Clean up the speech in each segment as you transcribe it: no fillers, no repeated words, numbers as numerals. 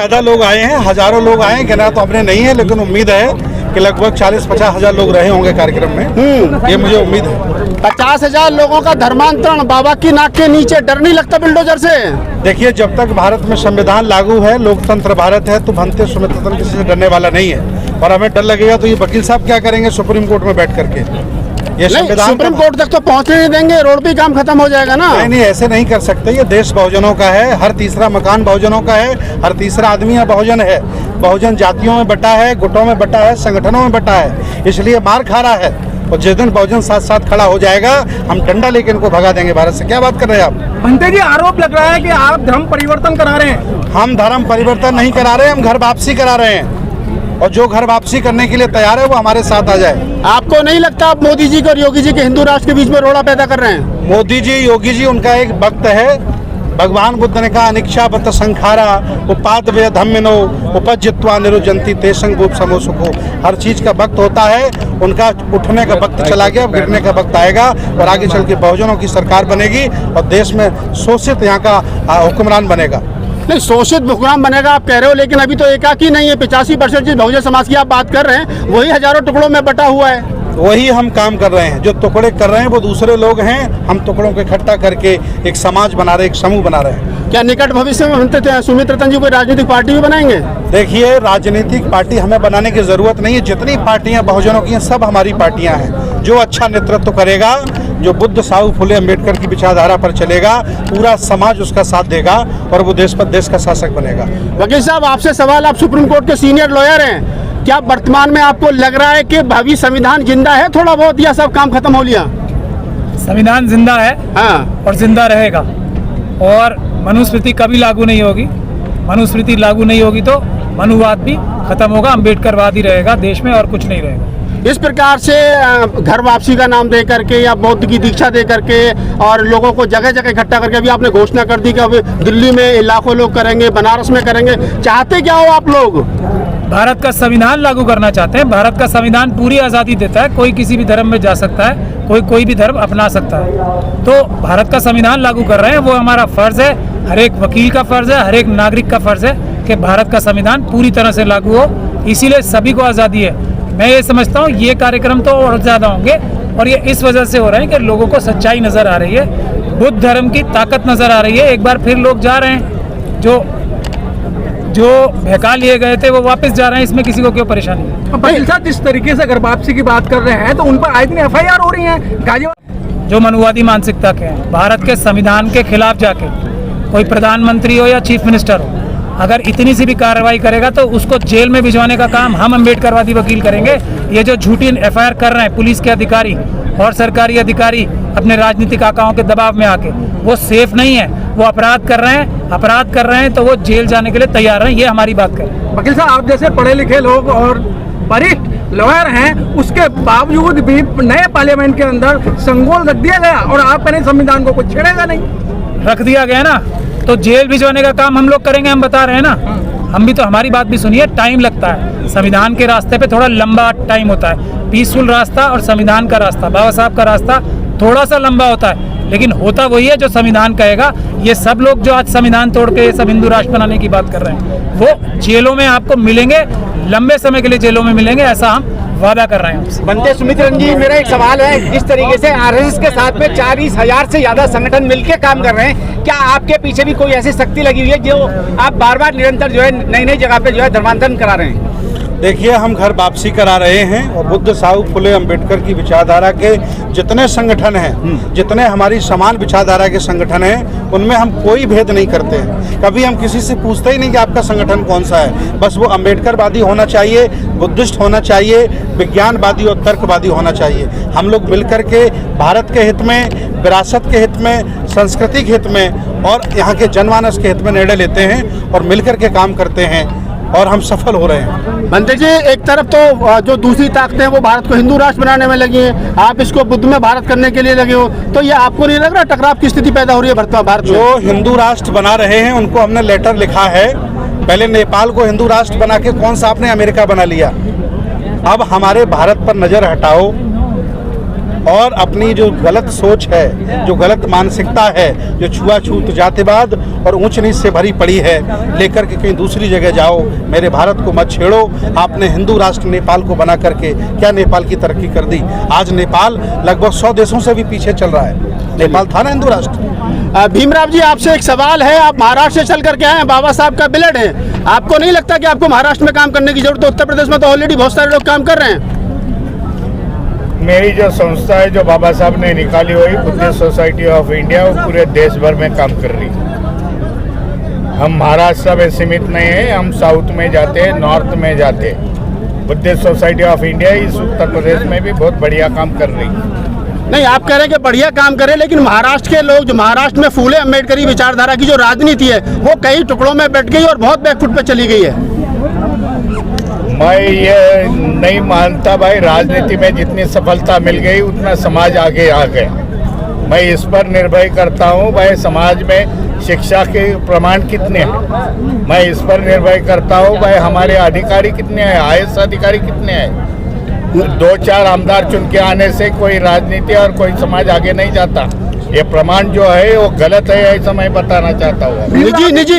ज़्यादा लोग आए हैं, हजारों लोग आए हैं, गिना तो हमने नहीं है, लेकिन उम्मीद है कि लगभग 40-50 हजार लोग रहे होंगे कार्यक्रम में। ये मुझे उम्मीद है। 50,000 लोगों का धर्मांतरण बाबा की नाक के नीचे, डर नहीं लगता बुलडोजर से? देखिए, जब तक भारत में संविधान लागू है, लोकतंत्र भारत है, तो बनते सुमित्रतन किसी से डरने वाला नहीं है। और हमें डर लगेगा तो ये वकील साहब क्या करेंगे सुप्रीम कोर्ट में बैठ करके? ये संविधान सुप्रीम कोर्ट तक तो पहुंचने नहीं देंगे, रोड पे काम खत्म हो जाएगा ना। नहीं, ऐसे नहीं कर सकते। ये देश बहुजनों का है, हर तीसरा मकान बहुजनों का है, हर तीसरा आदमी यहाँ बहुजन है। बहुजन जातियों में बटा है, गुटों में बटा है, संगठनों में बटा है, इसलिए मार खा रहा है। और जिस दिन बहुजन साथ साथ खड़ा हो जाएगा, हम डंडा लेके इनको भगा देंगे भारत से। क्या बात कर रहे हैं आप? भंते जी, आरोप लग रहा है कि आप धर्म परिवर्तन करा रहे हैं। हम धर्म परिवर्तन नहीं करा रहे, हम घर वापसी करा रहे हैं। और जो घर वापसी करने के लिए तैयार है वो हमारे साथ आ जाए। आपको नहीं लगता आप मोदी जी को और योगी जी के हिंदू राष्ट्र के बीच में रोड़ा पैदा कर रहे हैं? मोदी जी, योगी जी, उनका एक वक्त है। भगवान बुद्ध ने कहा अनिक्षा बत संखारा उपाद वे धम्मिनो उपजित्वा निरुजंती तेसंग रूप समो सुखो। हर चीज का वक्त होता है, उनका उठने का वक्त चला गया, गिरने का वक्त आएगा और आगे चल के बहुजनों की सरकार बनेगी और देश में शोषित यहाँ का हुक्मरान बनेगा। नहीं, शोषित हुक्मरान बनेगा आप कह रहे हो, लेकिन अभी तो एकाकी नहीं है। 85% जिस बहुजन समाज की आप बात कर रहे हैं, वही हजारों टुकड़ों में बटा हुआ है। वही हम काम कर रहे हैं। जो टुकड़े कर रहे हैं वो दूसरे लोग हैं, हम टुकड़ों को इकट्ठा करके एक समाज बना रहे, एक समूह बना रहे हैं। क्या निकट भविष्य में सुमित्रतन जी कोई राजनीतिक पार्टी भी बनाएंगे? देखिए, राजनीतिक पार्टी हमें बनाने की जरूरत नहीं है। जितनी पार्टियां बहुजनों की हैं, सब हमारी पार्टियां हैं। जो अच्छा नेतृत्व करेगा, जो बुद्ध साहू फुले अम्बेडकर की विचारधारा पर चलेगा, पूरा समाज उसका साथ देगा और वो देश का शासक बनेगा। वकील साहब, आपसे सवाल, आप सुप्रीम कोर्ट के सीनियर लॉयर हैं, क्या वर्तमान में आपको लग रहा है कि भावी संविधान जिंदा है थोड़ा बहुत, या सब काम खत्म हो लिया? संविधान जिंदा है, हाँ, और जिंदा रहेगा। और मनुस्मृति कभी लागू नहीं होगी। मनुस्मृति लागू नहीं होगी तो मनुवाद भी खत्म होगा, अम्बेडकरवाद ही रहेगा देश में और कुछ नहीं रहेगा। इस प्रकार से घर वापसी का नाम दे करके या बौद्ध की दीक्षा दे करके और लोगों को जगह जगह इकट्ठा करके अभी आपने घोषणा कर दी कि अभी दिल्ली में लाखों लोग करेंगे, बनारस में करेंगे। चाहते क्या हो आप लोग? भारत का संविधान लागू करना चाहते हैं। भारत का संविधान पूरी आज़ादी देता है, कोई किसी भी धर्म में जा सकता है, कोई भी धर्म अपना सकता है। तो भारत का संविधान लागू कर रहे हैं, वो हमारा फर्ज है, हर एक वकील का फर्ज है, हर एक नागरिक का फर्ज है कि भारत का संविधान पूरी तरह से लागू हो। इसीलिए सभी को आज़ादी है। मैं ये समझता हूँ ये कार्यक्रम तो और ज़्यादा होंगे, और ये इस वजह से हो रहे हैं कि लोगों को सच्चाई नज़र आ रही है, बुद्ध धर्म की ताकत नज़र आ रही है। एक बार फिर लोग जा रहे हैं, जो बहका लिए गए थे वो वापस जा रहे हैं। इसमें किसी को क्यों परेशानी है? वकील साहब, जिस तरीके से घर वापसी की बात कर रहे हैं तो उन पर आए दिन FIR हो रही हैं। गाजियाबाद जो मनुवादी मानसिकता के हैं, भारत के संविधान के खिलाफ जाके कोई प्रधानमंत्री हो या चीफ मिनिस्टर हो, अगर इतनी सी भी कार्रवाई करेगा तो उसको जेल में भिजवाने का काम हम अम्बेडकरवादी वकील करेंगे। ये जो झूठी FIR कर रहे हैं पुलिस के अधिकारी और सरकारी अधिकारी अपने राजनीतिक आकाओं के दबाव में आके, वो सेफ नहीं है। वो अपराध कर रहे हैं तो वो जेल जाने के लिए तैयार हैं। ये हमारी बात करें। वकील साहब, आप जैसे पढ़े लिखे लोग और वरिष्ठ लॉयर हैं, उसके बावजूद भी नए पार्लियामेंट के अंदर संगोल रख दिया गया और आप कहें संविधान को कुछ छेड़ेगा नहीं। रख दिया गया ना, तो जेल भिजवाने का काम हम लोग करेंगे। हम बता रहे हैं ना, हम भी तो, हमारी बात भी सुनिए। टाइम लगता है संविधान के रास्ते पे, थोड़ा लंबा टाइम होता है। पीसफुल रास्ता और संविधान का रास्ता, बाबा साहब का रास्ता थोड़ा सा लंबा होता है, लेकिन होता वही है जो संविधान कहेगा। ये सब लोग जो आज संविधान तोड़ के ये सब हिंदू राष्ट्र बनाने की बात कर रहे हैं, वो जेलों में आपको मिलेंगे, लंबे समय के लिए जेलों में मिलेंगे, ऐसा हम वादा कर रहे हैं। बनते सुमित्रन जी, मेरा एक सवाल है, जिस तरीके से RSS के साथ में 40,000 से ज्यादा संगठन मिलकर काम कर रहे हैं, क्या आपके पीछे भी कोई ऐसी शक्ति लगी हुई है जो आप बार बार निरंतर जो है नई जगह पे जो है धर्मांतरण करा रहे हैं? देखिए, हम घर वापसी करा रहे हैं और बुद्ध साहू फुले अम्बेडकर की विचारधारा के जितने संगठन हैं, जितने हमारी समान विचारधारा के संगठन हैं, उनमें हम कोई भेद नहीं करते हैं। कभी हम किसी से पूछते ही नहीं कि आपका संगठन कौन सा है। बस वो अम्बेडकरवादी होना चाहिए, बुद्धिस्ट होना चाहिए, विज्ञानवादी और तर्कवादी होना चाहिए। हम लोग मिलकर के भारत के हित में, विरासत के हित में, संस्कृति के हित में और यहाँ के जनमानस के हित में निर्णय लेते हैं और मिलकर के काम करते हैं और हम सफल हो रहे हैं। बनते जी, एक तरफ तो जो दूसरी ताकतें हैं वो भारत को हिंदू राष्ट्र बनाने में लगी हैं, आप इसको बुद्ध में भारत करने के लिए लगे हो, तो ये आपको नहीं लग रहा टकराव की स्थिति पैदा हो रही है भारत में? जो हिंदू राष्ट्र बना रहे हैं उनको हमने लेटर लिखा है। पहले नेपाल को हिंदू राष्ट्र बना के कौन सा आपने अमेरिका बना लिया? अब हमारे भारत पर नजर हटाओ। और अपनी जो गलत सोच है, जो गलत मानसिकता है, जो छुआछूत, जातिवाद और ऊंच नीच से भरी पड़ी है, लेकर के कहीं दूसरी जगह जाओ, मेरे भारत को मत छेड़ो। आपने हिंदू राष्ट्र नेपाल को बना करके क्या नेपाल की तरक्की कर दी? आज नेपाल लगभग 100 देशों से भी पीछे चल रहा है। नेपाल था ना हिंदू राष्ट्र। भीमराव जी, आपसे एक सवाल है। आप महाराष्ट्र से चल करके आए हैं, बाबा साहब का बिलड है। आपको नहीं लगता कि आपको महाराष्ट्र में काम करने की जरूरत है? उत्तर प्रदेश में तो ऑलरेडी बहुत सारे लोग काम कर रहे हैं। मेरी जो संस्था है, जो बाबा साहब ने निकाली हुई बुद्धिस्ट सोसाइटी ऑफ इंडिया, वो पूरे देश भर में काम कर रही है। हम महाराष्ट्र में सीमित नहीं है, हम साउथ में जाते हैं, नॉर्थ में जाते हैं। बुद्धिस्ट सोसाइटी ऑफ इंडिया इस उत्तर प्रदेश में भी बहुत बढ़िया काम कर रही है। नहीं, आप कह रहे हैं कि बढ़िया काम करे, लेकिन महाराष्ट्र के लोग, जो महाराष्ट्र में फूले अम्बेडकरी विचारधारा की जो राजनीति है, वो कई टुकड़ों में बैठ गई और बहुत बैकफुट पे चली गई है। मैं ये नहीं मानता भाई, राजनीति में जितनी सफलता मिल गई उतना समाज आगे आ गया। मैं इस पर निर्भर करता हूँ भाई, समाज में शिक्षा के प्रमाण कितने हैं, मैं इस पर निर्भर करता हूँ भाई, हमारे अधिकारी कितने हैं, IAS अधिकारी कितने हैं। 2-4 आमदार चुन के आने से कोई राजनीति और कोई समाज आगे नहीं जाता। ये प्रमाण जो है वो गलत है, ऐसा मैं बताना चाहता हूँ। निजी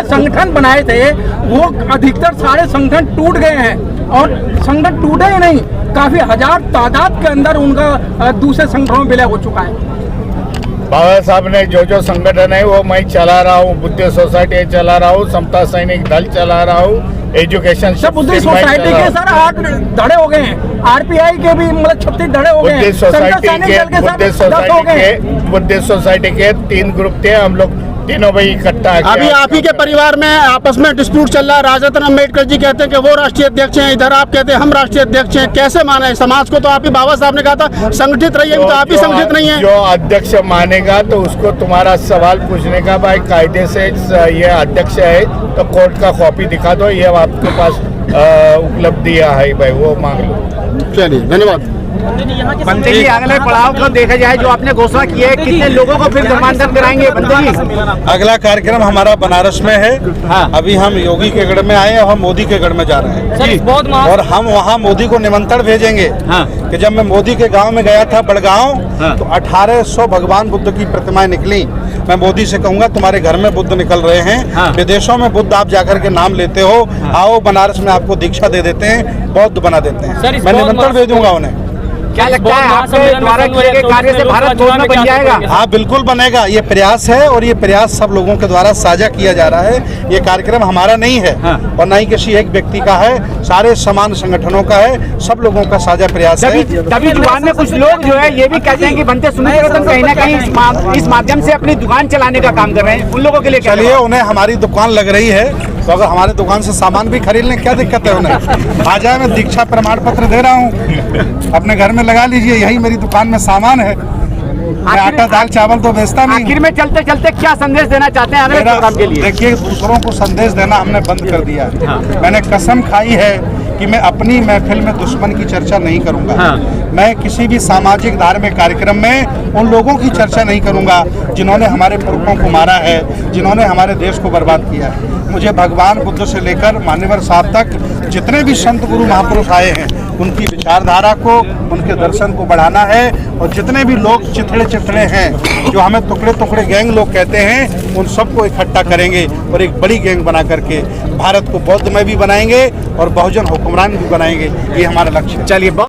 संगठन बनाए थे, वो अधिकतर सारे संगठन टूट गए हैं, और संगठन टूटे ही नहीं, काफी हजार तादाद के अंदर उनका दूसरे संगठनों में विलय हो चुका है। बाबा साहब ने जो संगठन है वो मैं चला रहा हूँ, बुद्धिस्ट सोसाइटी चला रहा हूँ, समता सैनिक दल चला रहा हूँ, एजुकेशन बुद्धिस्ट सोसाइटी के सर 8 धड़े हो गए हैं, RPI के भी मतलब 36 धड़े हो गए हैं, बुद्धिस्ट सोसाइटी के 3 ग्रुप थे, हम लोग तीनों भाई इकट्ठा। अभी आप ही के परिवार में आपस में डिस्प्यूट चल रहा है। राजरत्न अम्बेडकर जी कहते हैं कि वो राष्ट्रीय अध्यक्ष हैं, इधर आप कहते हैं हम राष्ट्रीय अध्यक्ष हैं। कैसे माने? समाज को तो आप ही, बाबा साहब ने कहा था संगठित रहिए, तो आप ही संगठित नहीं है। जो अध्यक्ष मानेगा तो उसको तुम्हारा सवाल पूछने का भाई कायदे से ये अध्यक्ष है तो कोर्ट का कॉपी दिखा दो, ये आपके पास उपलब्धियां है भाई, वो मांग लो। चलिए, धन्यवाद। बंदे जी, अगले पड़ाव को देखा जाए, जो आपने घोषणा की है, कितने लोगों को फिर धर्मांतरण कराएंगे बंदे जी? अगला कार्यक्रम हमारा बनारस में है। हाँ। अभी हम योगी के गढ़ में आए और हम मोदी के गढ़ में जा रहे हैं, और हम वहाँ मोदी को निमंत्रण भेजेंगे। हाँ। कि जब मैं मोदी के गांव में गया था, बड़गांव, हाँ। तो 1800 भगवान बुद्ध की प्रतिमाएं निकली। मैं मोदी से कहूंगा तुम्हारे घर में बुद्ध निकल रहे हैं। हाँ। विदेशों में बुद्ध आप जाकर के नाम लेते हो, आओ बनारस में आपको दीक्षा दे देते हैं, बौद्ध बना देते हैं। मैं निमंत्रण भेजूंगा उन्हें। क्या लगता है आपके द्वारा किए गए कार्य से भारत बौद्ध बन जाएगा? हाँ, बिल्कुल बनेगा। ये प्रयास है, और ये प्रयास सब लोगों के द्वारा साझा किया जा रहा है। ये कार्यक्रम हमारा नहीं है। हाँ। और न ही किसी एक व्यक्ति का है, सारे समान संगठनों का है, सब लोगों का साझा प्रयास है। तभी जुबान में कुछ लोग जो है ये भी कहते हैं कि बनते सुनील कहीं ना कहीं इस माध्यम से अपनी दुकान चलाने का काम कर रहे हैं। उन लोगों के लिए चलिए, उन्हें हमारी दुकान लग रही है, तो अगर हमारे दुकान से सामान भी खरीद लें, क्या दिक्कत है उन्हें? आ जाए, मैं दीक्षा प्रमाण पत्र दे रहा हूँ, अपने घर में लगा लीजिए, यही मेरी दुकान में सामान है। मैं आटा दाल चावल तो बेचता नहीं। आखिर में चलते चलते क्या संदेश देना चाहते हैं अगले प्रोग्राम के लिए? देखिए, दूसरों को संदेश देना हमने बंद कर दिया है। हाँ। मैंने कसम खाई है कि मैं अपनी महफिल में दुश्मन की चर्चा नहीं करूंगा। हाँ। मैं किसी भी सामाजिक धार्मिक कार्यक्रम में उन लोगों की चर्चा नहीं करूंगा जिन्होंने हमारे पुरखों को मारा है, जिन्होंने हमारे देश को बर्बाद किया है। मुझे भगवान बुद्ध से लेकर मान्यवर साहब तक जितने भी संत गुरु महापुरुष आए हैं, उनकी विचारधारा को, उनके दर्शन को बढ़ाना है। और जितने भी लोग चिथड़े चिथड़े हैं, जो हमें टुकड़े टुकड़े गैंग लोग कहते हैं, उन सबको इकट्ठा करेंगे और एक बड़ी गैंग बना करके भारत को बौद्ध में भी बनाएंगे और बहुजन हुक्मरान भी बनाएंगे। ये हमारा लक्ष्य है। चलिए।